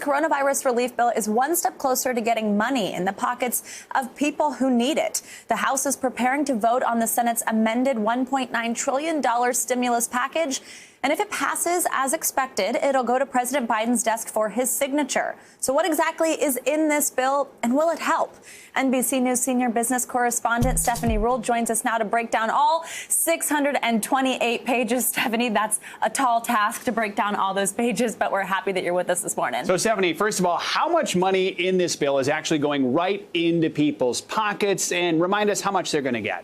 coronavirus relief bill is one step closer to getting money in the pockets of people who need it. The House is preparing to vote on the Senate's amended $1.9 trillion stimulus package. And if it passes as expected, it'll go to President Biden's desk for his signature. So what exactly is in this bill, and will it help? NBC News senior business correspondent Stephanie Ruhle joins us now to break down all 628 pages. Stephanie, that's a tall task to break down all those pages, but we're happy that you're with us this morning. So, Stephanie, first of all, how much money in this bill is actually going right into people's pockets? And remind us how much they're going to get.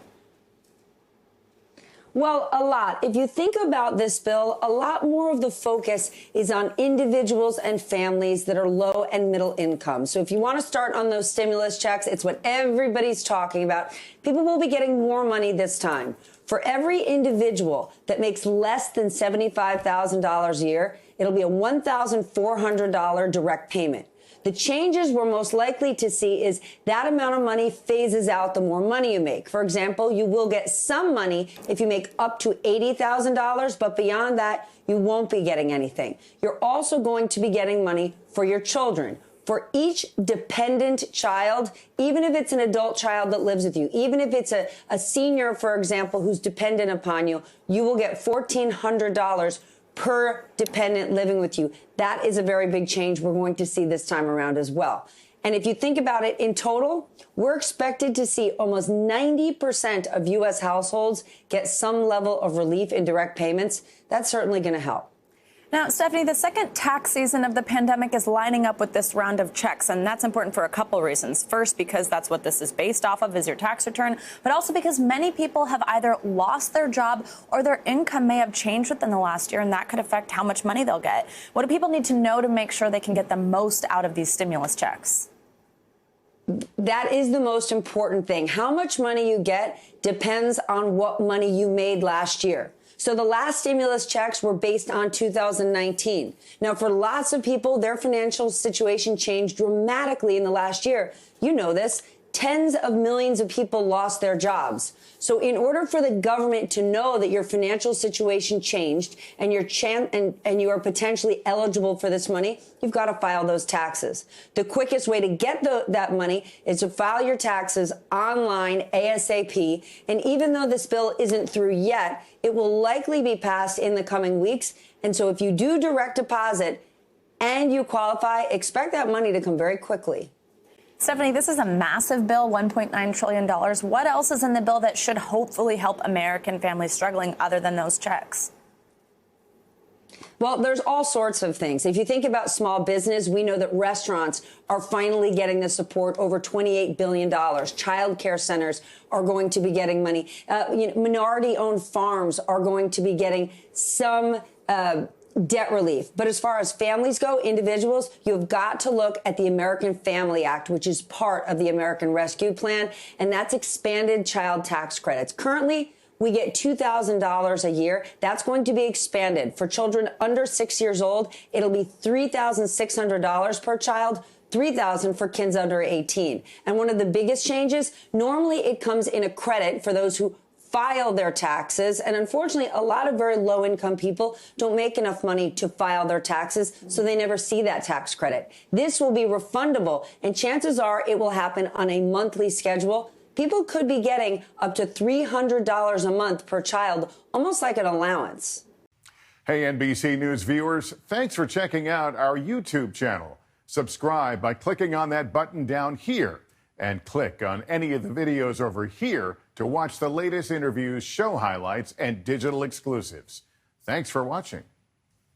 Well, a lot. If you think about this bill, a lot more of the focus is on individuals and families that are low and middle income. So if you want to start on those stimulus checks, it's what everybody's talking about. People will be getting more money this time. For every individual that makes less than $75,000 a year, it'll be a $1,400 direct payment. The changes we're most likely to see is that amount of money phases out the more money you make. For example, you will get some money if you make up to $80,000, but beyond that, you won't be getting anything. You're also going to be getting money for your children. For each dependent child, even if it's an adult child that lives with you, even if it's a senior, for example, who's dependent upon you, you will get $1,400 per dependent living with you. That is a very big change we're going to see this time around as well. And if you think about it in total, we're expected to see almost 90% of U.S. households get some level of relief in direct payments. That's certainly going to help. Now, Stephanie, the second tax season of the pandemic is lining up with this round of checks, and that's important for a couple of reasons. First, because that's what this is based off of, is your tax return, but also because many people have either lost their job or their income may have changed within the last year, and that could affect how much money they'll get. What do people need to know to make sure they can get the most out of these stimulus checks? That is the most important thing. How much money you get depends on what money you made last year. So the last stimulus checks were based on 2019. Now, for lots of people, their financial situation changed dramatically in the last year. You know this. Tens of millions of people lost their jobs. So in order for the government to know that your financial situation changed and you are potentially eligible for this money, you've got to file those taxes. The quickest way to get that money is to file your taxes online ASAP. And even though this bill isn't through yet, it will likely be passed in the coming weeks. And so if you do direct deposit and you qualify, expect that money to come very quickly. Stephanie, this is a massive bill, $1.9 trillion. What else is in the bill that should hopefully help American families struggling other than those checks? Well, there's all sorts of things. If you think about small business, we know that restaurants are finally getting the support, over $28 billion. Child care centers are going to be getting money. Minority-owned farms are going to be getting some debt relief. But as far as families go, individuals, you've got to look at the American Family Act, which is part of the American Rescue Plan, and that's expanded child tax credits. Currently, we get $2,000 a year. That's going to be expanded. For children under 6 years old, it'll be $3,600 per child, $3,000 for kids under 18. And one of the biggest changes, normally it comes in a credit for those who file their taxes. And unfortunately, a lot of very low income people don't make enough money to file their taxes, so they never see that tax credit. This will be refundable, and chances are it will happen on a monthly schedule. People could be getting up to $300 a month per child, almost like an allowance. Hey, NBC News viewers, thanks for checking out our YouTube channel. Subscribe by clicking on that button down here, and click on any of the videos over here to watch the latest interviews, show highlights, and digital exclusives. Thanks for watching.